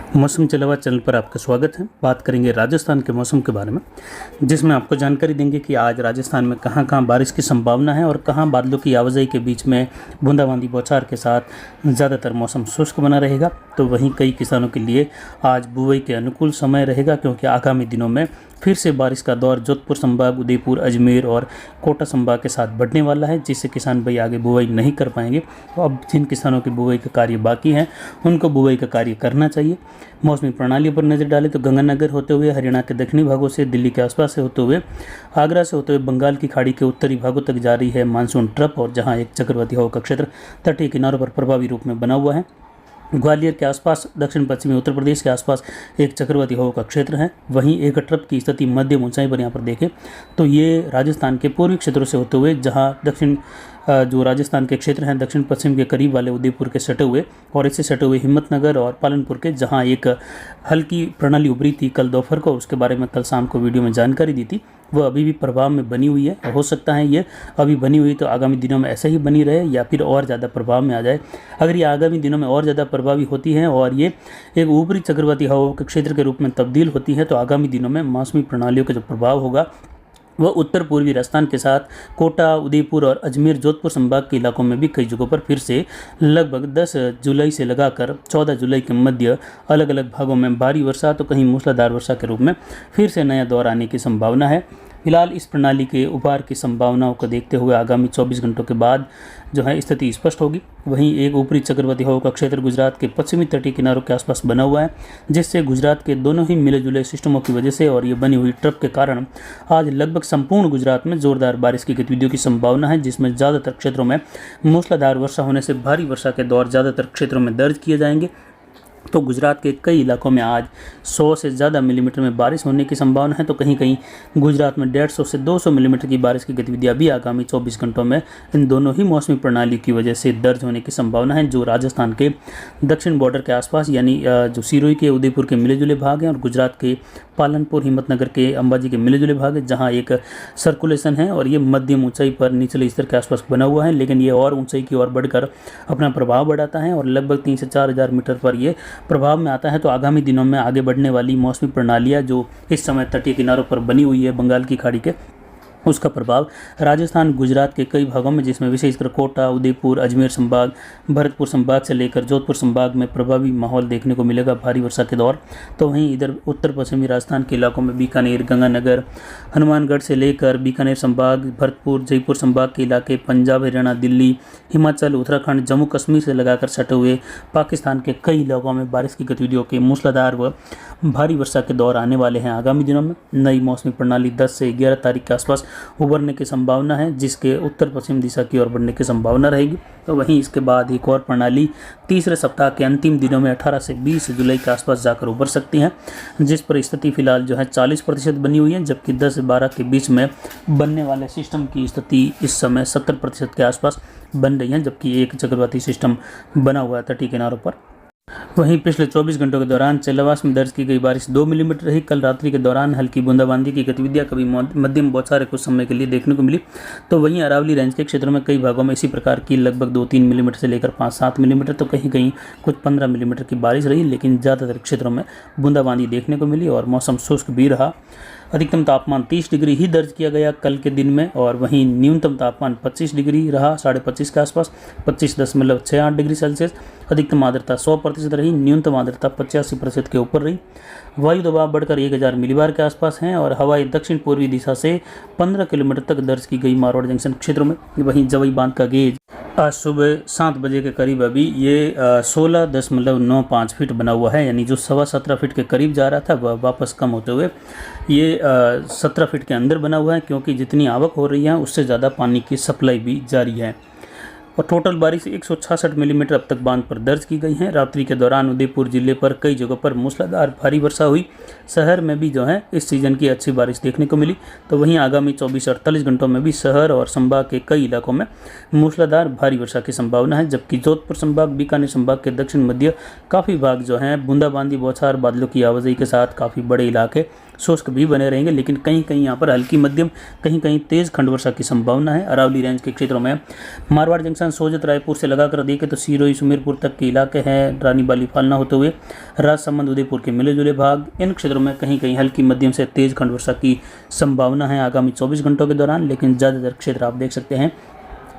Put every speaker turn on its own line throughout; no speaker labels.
मौसम चलावा चैनल पर आपका स्वागत है। बात करेंगे राजस्थान के मौसम के बारे में, जिसमें आपको जानकारी देंगे कि आज राजस्थान में कहां कहां बारिश की संभावना है और कहां बादलों की आवाजाही के बीच में बूंदाबांदी बौछार के साथ ज़्यादातर मौसम शुष्क बना रहेगा। तो वहीं कई किसानों के लिए आज बुआई के अनुकूल समय रहेगा, क्योंकि आगामी दिनों में फिर से बारिश का दौर जोधपुर संभाग, उदयपुर, अजमेर और कोटा संभाग के साथ बढ़ने वाला है, जिससे किसान भाई आगे बुआई नहीं कर पाएंगे। तो अब जिन किसानों की बुआई का कार्य बाकी है उनको बुआई का कार्य करना चाहिए। मौसमी प्रणाली पर नज़र डालें तो गंगानगर होते हुए हरियाणा के दक्षिणी भागों से, दिल्ली के आसपास से होते हुए, आगरा से होते हुए बंगाल की खाड़ी के उत्तरी भागों तक जा रही है मानसून ट्रफ, और जहां एक चक्रवाती हवा का क्षेत्र तटीय किनारों पर प्रभावी रूप में बना हुआ है। ग्वालियर के आसपास, दक्षिण पश्चिमी उत्तर प्रदेश के आसपास एक चक्रवाती हवा का क्षेत्र है। वहीं एक ट्रफ की स्थिति मध्यम ऊंचाई पर यहाँ पर देखें तो ये राजस्थान के पूर्वी क्षेत्रों से होते हुए, जहाँ दक्षिण जो राजस्थान के क्षेत्र हैं दक्षिण पश्चिम के करीब वाले उदयपुर के सटे हुए और इससे सटे हुए हिम्मतनगर और पालनपुर के, जहां एक हल्की प्रणाली उभरी थी कल दोपहर को, उसके बारे में कल शाम को वीडियो में जानकारी दी थी, वह अभी भी प्रभाव में बनी हुई है। हो सकता है ये अभी बनी हुई तो आगामी दिनों में ऐसे ही बनी रहे या फिर और ज़्यादा प्रभाव में आ जाए। अगर ये आगामी दिनों में और ज़्यादा प्रभावी होती है और ये एक ऊपरी चक्रवाती हवा के क्षेत्र के रूप में तब्दील होती है, तो आगामी दिनों में मौसमी प्रणालियों का जो प्रभाव होगा वह उत्तर पूर्वी राजस्थान के साथ कोटा, उदयपुर और अजमेर, जोधपुर संभाग के इलाकों में भी कई जगहों पर फिर से लगभग 10 जुलाई से लगाकर 14 जुलाई के मध्य अलग अलग भागों में भारी वर्षा तो कहीं मूसलाधार वर्षा के रूप में फिर से नया दौर आने की संभावना है। फिलहाल इस प्रणाली के उभार की संभावनाओं को देखते हुए आगामी 24 घंटों के बाद जो है स्थिति स्पष्ट होगी। वहीं एक ऊपरी चक्रवाती हवा का क्षेत्र गुजरात के पश्चिमी तटीय किनारों के आसपास बना हुआ है, जिससे गुजरात के दोनों ही मिले जुले सिस्टमों की वजह से और ये बनी हुई ट्रफ के कारण आज लगभग संपूर्ण गुजरात में जोरदार बारिश की गतिविधियों की संभावना है, जिसमें ज़्यादातर क्षेत्रों में मूसलाधार वर्षा होने से भारी वर्षा के दौर ज़्यादातर क्षेत्रों में दर्ज किए जाएंगे। तो गुजरात के कई इलाकों में आज 100 से ज़्यादा मिलीमीटर में बारिश होने की संभावना है, तो कहीं कहीं गुजरात में 150 से 200 मिलीमीटर की बारिश की गतिविधियां भी आगामी 24 घंटों में इन दोनों ही मौसमी प्रणाली की वजह से दर्ज होने की संभावना है, जो राजस्थान के दक्षिण बॉर्डर के आसपास यानी जो सिरोही के, उदयपुर के मिले जुले भाग हैं और गुजरात के पालनपुर, हिम्मतनगर के, अंबाजी के मिले जुले भाग है, जहाँ एक सर्कुलेशन है और ये मध्यम ऊंचाई पर निचले स्तर के आसपास बना हुआ है, लेकिन ये और ऊंचाई की ओर बढ़कर अपना प्रभाव बढ़ाता है और लगभग 3 से 4 हज़ार मीटर पर ये प्रभाव में आता है। तो आगामी दिनों में आगे बढ़ने वाली मौसमी प्रणालियाँ जो इस समय तटीय किनारों पर बनी हुई है बंगाल की खाड़ी के, उसका प्रभाव राजस्थान, गुजरात के कई भागों में, जिसमें विशेषकर कोटा, उदयपुर, अजमेर संभाग, भरतपुर संभाग से लेकर जोधपुर संभाग में प्रभावी माहौल देखने को मिलेगा भारी वर्षा के दौर। तो वहीं इधर उत्तर पश्चिमी राजस्थान के इलाकों में बीकानेर, गंगानगर, हनुमानगढ़ से लेकर बीकानेर संभाग, भरतपुर, जयपुर संभाग के इलाके, पंजाब, हरियाणा, दिल्ली, हिमाचल, उत्तराखंड, जम्मू कश्मीर से लगाकर सटे हुए पाकिस्तान के कई इलाकों में बारिश की गतिविधियों के मूसलाधार व भारी वर्षा के दौर आने वाले हैं। आगामी दिनों में नई मौसमी प्रणाली 10 से 11 तारीख के आसपास उभरने की संभावना है, जिसके उत्तर पश्चिम दिशा की ओर बढ़ने की संभावना रहेगी। तो वहीं इसके बाद एक और प्रणाली तीसरे सप्ताह के अंतिम दिनों में 18 से 20 जुलाई के आसपास जाकर उभर सकती है, जिस पर स्थिति फिलहाल जो है 40% बनी हुई है, जबकि 10 से 12 के बीच में बनने वाले सिस्टम की स्थिति इस समय 70% के आसपास बन रही है, जबकि एक चक्रवाती सिस्टम बना हुआ है तटीय किनारों पर। वहीं पिछले 24 घंटों के दौरान चेलावास में दर्ज की गई बारिश 2 मिलीमीटर रही। कल रात्रि के दौरान हल्की बूंदाबांदी की गतिविधियां कभी मध्यम बौछारें कुछ समय के लिए देखने को मिली। तो वहीं अरावली रेंज के क्षेत्रों में कई भागों में इसी प्रकार की लगभग 2-3 मिलीमीटर से लेकर 5-7 मिलीमीटर, तो कहीं कहीं कुछ 15 मिलीमीटर की बारिश रही, लेकिन ज़्यादातर क्षेत्रों में बूंदाबांदी देखने को मिली और मौसम शुष्क भी रहा। अधिकतम तापमान 30 डिग्री ही दर्ज किया गया कल के दिन में, और वहीं न्यूनतम तापमान 25 डिग्री रहा, 25.5 के आसपास, 25.68 डिग्री सेल्सियस। अधिकतम आर्द्रता 100% रही, न्यूनतम आर्द्रता 85% के ऊपर रही। वायु दबाव बढ़कर 1000 मिलीबार के आसपास हैं और हवाएं दक्षिण पूर्वी दिशा से 15 किलोमीटर तक दर्ज की गई मारवाड़ जंक्शन क्षेत्रों में। वहीं जवई बांध का गेज आज सुबह 7 बजे के करीब अभी ये 16.95 फीट बना हुआ है, यानी जो 17.25 फीट के करीब जा रहा था वह वापस कम होते हुए ये 17 फीट के अंदर बना हुआ है, क्योंकि जितनी आवक हो रही है उससे ज़्यादा पानी की सप्लाई भी जारी है। और टोटल बारिश 166 मिलीमीटर अब तक बांध पर दर्ज की गई है। रात्रि के दौरान उदयपुर जिले पर कई जगहों पर मूसलाधार भारी वर्षा हुई। शहर में भी जो है इस सीज़न की अच्छी बारिश देखने को मिली। तो वहीं आगामी 24-48 घंटों में भी शहर और संभाग के कई इलाकों में मूसलाधार भारी वर्षा की संभावना है, जबकि जोधपुर संभाग, बीकानेर संभाग के दक्षिण मध्य काफ़ी भाग जो हैं बूंदाबांदी, बौछार, बादलों की आवाजाही के साथ काफ़ी बड़े इलाके शुष्क भी बने रहेंगे, लेकिन कहीं कहीं यहाँ पर हल्की मध्यम कहीं कहीं तेज खंड वर्षा की संभावना है। अरावली रेंज के क्षेत्रों में मारवाड़ जंक्शन सोजत रायपुर से लगाकर देखें तो सिरोही सुमेरपुर तक के इलाके हैं, रानी बाली फालना होते हुए राजसमंद उदयपुर के मिले जुले भाग, इन क्षेत्रों में कहीं कहीं हल्की मध्यम से तेज खंड वर्षा की संभावना है आगामी 24 घंटों के दौरान। लेकिन ज़्यादातर क्षेत्र आप देख सकते हैं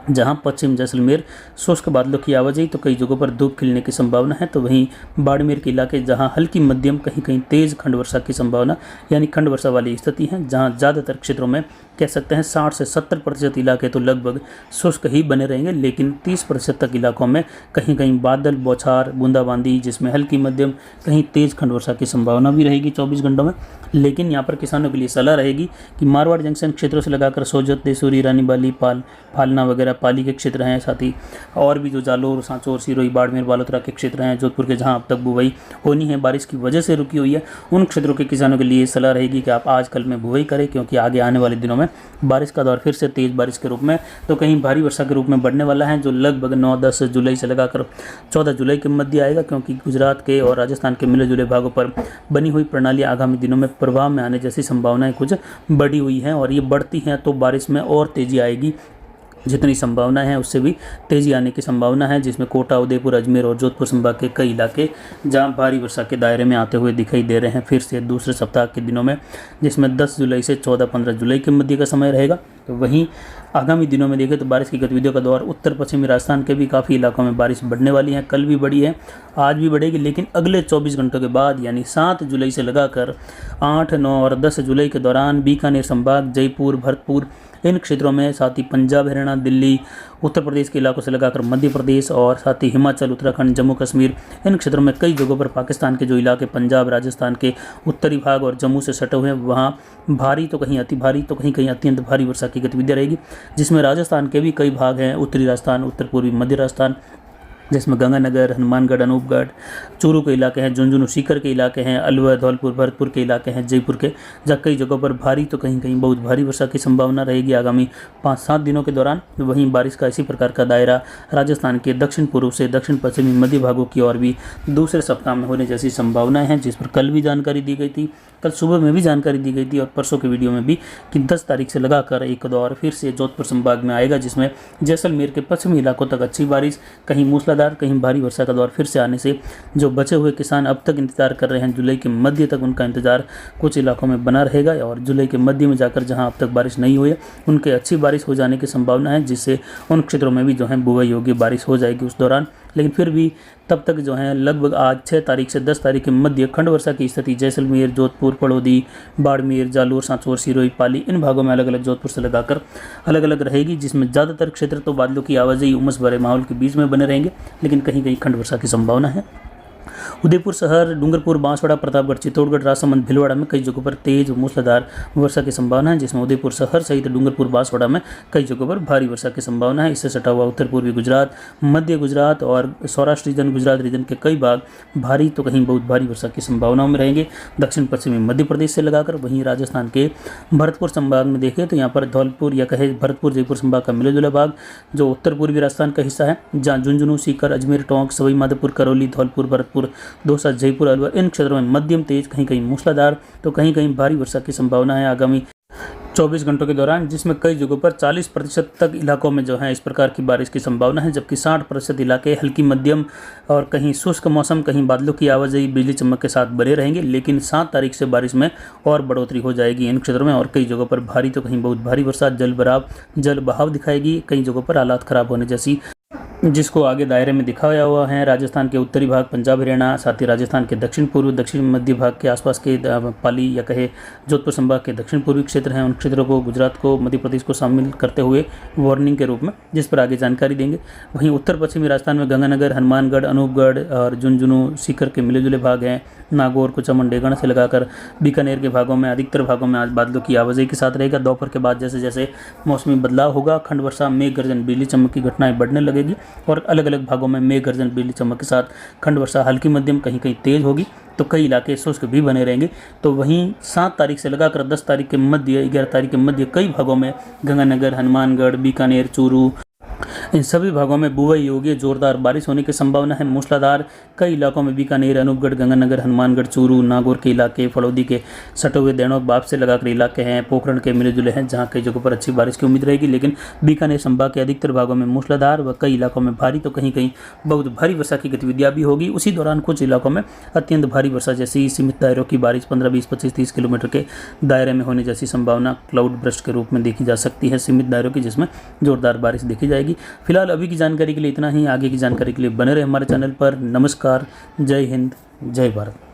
जहां पश्चिम जैसलमेर शुष्क बादलों की आवाजाही तो कई जगहों पर धूप खिलने की संभावना है, तो वहीं बाड़मेर के इलाके जहां हल्की मध्यम कहीं कहीं तेज खंड वर्षा की संभावना यानी खंड वर्षा वाली स्थिति है, जहां ज़्यादातर क्षेत्रों में कह सकते हैं 60 से 70% इलाके तो लगभग शुष्क ही बने रहेंगे, लेकिन 30% तक इलाकों में कहीं कहीं बादल बौछार बूंदाबांदी जिसमें हल्की मध्यम कहीं तेज खंड वर्षा की संभावना भी रहेगी 24 घंटों में। लेकिन यहाँ पर किसानों के लिए सलाह रहेगी कि मारवाड़ जंक्शन क्षेत्रों से लगाकर सोजत, देसूरी, रानी बाली, फालना वगैरह पाली के क्षेत्र हैं, साथ ही और भी जो जालोर, सांचौर, सिरोही, बाड़मेर, बालोतरा के क्षेत्र हैं, जोधपुर के जहां अब तक बुवाई होनी है बारिश की वजह से रुकी हुई है, उन क्षेत्रों के किसानों के लिए सलाह रहेगी कि आप आज कल में बुवाई करें, क्योंकि आगे आने वाले दिनों में बारिश का दौर फिर से तेज बारिश के रूप में तो कहीं भारी वर्षा के रूप में बढ़ने वाला है, जो लगभग 9-10 जुलाई से लगाकर 14 जुलाई के मध्य आएगा, क्योंकि गुजरात के और राजस्थान के मिले जुले भागों पर बनी हुई प्रणाली आगामी दिनों में प्रभाव में आने जैसी संभावनाएं कुछ बढ़ी हुई हैं, और ये बढ़ती हैं तो बारिश में और तेजी आएगी। जितनी संभावना है उससे भी तेजी आने की संभावना है, जिसमें कोटा, उदयपुर, अजमेर और जोधपुर संभाग के कई इलाके जहां भारी वर्षा के दायरे में आते हुए दिखाई दे रहे हैं फिर से दूसरे सप्ताह के दिनों में, जिसमें 10 जुलाई से 14-15 जुलाई के मध्य का समय रहेगा। तो वहीं आगामी दिनों में देखें तो बारिश की गतिविधियों का दौर उत्तर पश्चिमी राजस्थान के भी काफ़ी इलाकों में बारिश बढ़ने वाली है, कल भी बढ़ी है, आज भी बढ़ेगी, लेकिन अगले 24 घंटों के बाद यानी 7 जुलाई से लगाकर 8, 9 और 10 जुलाई के दौरान बीकानेर संभाग, जयपुर, भरतपुर इन क्षेत्रों में, साथ ही पंजाब, हरियाणा, दिल्ली, उत्तर प्रदेश के इलाकों से लगाकर मध्य प्रदेश और साथ ही हिमाचल, उत्तराखंड, जम्मू कश्मीर इन क्षेत्रों में कई जगहों पर पाकिस्तान के जो इलाके पंजाब, राजस्थान के उत्तरी भाग और जम्मू से सटे हुए हैं वहाँ भारी तो कहीं अति भारी तो कहीं कहीं अत्यंत भारी वर्षा की गतिविधियाँ रहेगी, जिसमें राजस्थान के भी कई भाग हैं, उत्तरी राजस्थान, उत्तर पूर्वी मध्य राजस्थान, जिसमें गंगानगर, हनुमानगढ़, अनूपगढ़, चूरू के इलाके हैं, झुंझुनू, सीकर के इलाके हैं, अलवर, धौलपुर, भरतपुर के इलाके हैं, जयपुर के, जहाँ कई जगहों पर भारी तो कहीं कहीं बहुत भारी वर्षा की संभावना रहेगी आगामी 5-7 दिनों के दौरान। वहीं बारिश का इसी प्रकार का दायरा राजस्थान के दक्षिण पूर्व से दक्षिण पश्चिमी मध्य भागों की ओर भी दूसरे सप्ताह में होने जैसी संभावनाएं हैं, जिस पर कल भी जानकारी दी गई थी, कल सुबह में भी जानकारी दी गई थी और परसों के वीडियो में भी कि 10 तारीख से लगाकर एक दौर फिर से जोधपुर संभाग में आएगा, जिसमें जैसलमेर के पश्चिमी इलाकों तक अच्छी बारिश, कहीं मूसलाधार कहीं भारी वर्षा का दौर फिर से आने से जो बचे हुए किसान अब तक इंतजार कर रहे हैं जुलाई के मध्य तक, उनका इंतजार कुछ इलाकों में बना रहेगा, और जुलाई के मध्य में जाकर जहां अब तक बारिश नहीं हुई है उनके अच्छी बारिश हो जाने की संभावना है, जिससे उन क्षेत्रों में भी जो है बुआई योग्य बारिश हो जाएगी उस दौरान। लेकिन फिर भी तब तक जो है लगभग आज 6 तारीख से 10 तारीख के मध्य खंड वर्षा की स्थिति जैसलमेर, जोधपुर, पड़ौदी, बाड़मेर, जालोर, सांचौर, सिरोही, पाली इन भागों में अलग अलग जोधपुर से लगाकर अलग अलग रहेगी, जिसमें ज़्यादातर क्षेत्र तो बादलों की आवाजाही उमस भरे माहौल के बीच में बने रहेंगे, लेकिन कहीं कहीं खंड वर्षा की संभावना है। उदयपुर शहर, डूंगरपुर, बांसवाड़ा, प्रतापगढ़, चित्तौड़गढ़, राजसमंद, भीलवाड़ा में कई जगहों पर तेज मूसलाधार वर्षा की संभावना है, जिसमें उदयपुर शहर सहित डूंगरपुर, बांसवाड़ा में कई जगहों पर भारी वर्षा की संभावना है। इससे सटा हुआ उत्तर पूर्वी गुजरात, मध्य गुजरात और सौराष्ट्र रीजन, गुजरात रीजन के कई भाग भारी तो कहीं बहुत भारी वर्षा की संभावनाओं में रहेंगे। दक्षिण पश्चिमी मध्य प्रदेश से लगाकर वहीं राजस्थान के भरतपुर संभाग में देखें तो यहाँ पर धौलपुर या कहे भरतपुर, जयपुर संभाग का मिले जुला भाग जो उत्तर पूर्वी राजस्थान का हिस्सा है, जहाँ झुंझुनू, सीकर, अजमेर, टोंक, सवाई माधोपुर, करौली, धौलपुर, भरतपुर, दौसा, जयपुर, अलवर इन क्षेत्रों में मध्यम तेज कहीं कहीं मूसलाधार तो कहीं कहीं भारी वर्षा की संभावना है आगामी 24 घंटों के दौरान, जिसमें कई जगहों पर 40% तक इलाकों में जो है इस प्रकार की बारिश की संभावना है, जबकि 60% इलाके हल्की मध्यम और कहीं शुष्क मौसम, कहीं बादलों की आवाजाही बिजली चमक के साथ बने रहेंगे। लेकिन 7 तारीख से बारिश में और बढ़ोतरी हो जाएगी इन क्षेत्रों में, और कई जगहों पर भारी तो कहीं बहुत भारी वर्षा, जल बहाव दिखाएगी, कई जगहों पर हालात खराब होने जैसी, जिसको आगे दायरे में दिखाया हुआ है। राजस्थान के उत्तरी भाग, पंजाब, हरियाणा, साथ ही राजस्थान के दक्षिण पूर्व, दक्षिण मध्य भाग के आसपास के पाली या कहे जोधपुर संभाग के दक्षिण पूर्वी क्षेत्र हैं, उन क्षेत्रों को, गुजरात को, मध्य प्रदेश को शामिल करते हुए वार्निंग के रूप में, जिस पर आगे जानकारी देंगे। वहीं उत्तर पश्चिमी राजस्थान में गंगानगर, हनुमानगढ़, अनूपगढ़ और झुंझुनू, सीकर के मिले जुले भाग हैं। नागौर, कुचामन, डेगण से लगाकर बीकानेर के भागों में, अधिकतर भागों में आज बादलों की आवाजाही के साथ रहेगा। दोपहर के बाद जैसे जैसे मौसमी बदलाव होगा, खंड वर्षा, मेघ गर्जन, बिजली चमक की घटनाएं बढ़ने लगेगी, और अलग अलग भागों में मेघ गर्जन, बिजली चमक के साथ खंड वर्षा हल्की मध्यम कहीं कहीं तेज होगी, तो कई इलाके शुष्क भी बने रहेंगे। तो वहीं 7 तारीख से लगाकर 10 तारीख के मध्य, 11 तारीख के मध्य कई भागों में गंगानगर, हनुमानगढ़, बीकानेर, चूरू, इन सभी भागों में बुआई योग्य जोरदार बारिश होने की संभावना है। मूसलाधार कई इलाकों में बीकानेर, अनूपगढ़, गंगानगर, हनुमानगढ़, चूरू, नागौर के इलाके, फड़ौदी के सटे हुए दैनों बाप से लगाकर इलाके हैं, पोखरण के मिले जुले हैं, जहाँ कई जगहों पर अच्छी बारिश की उम्मीद रहेगी। लेकिन बीकानेर संभाग के अधिकतर भागों में मूसलाधार व कई इलाकों में भारी तो कहीं कहीं बहुत भारी वर्षा की गतिविधियां भी होगी। उसी दौरान कुछ इलाकों में अत्यंत भारी वर्षा जैसी सीमित दायरों की बारिश 15, 20, 25, 30 किलोमीटर के दायरे में होने जैसी संभावना क्लाउड बर्स्ट के रूप में देखी जा सकती है, सीमित दायरों की, जिसमें जोरदार बारिश देखी जाएगी। फिलहाल अभी की जानकारी के लिए इतना ही। आगे की जानकारी के लिए बने रहे हमारे चैनल पर। नमस्कार, जय हिंद, जय भारत।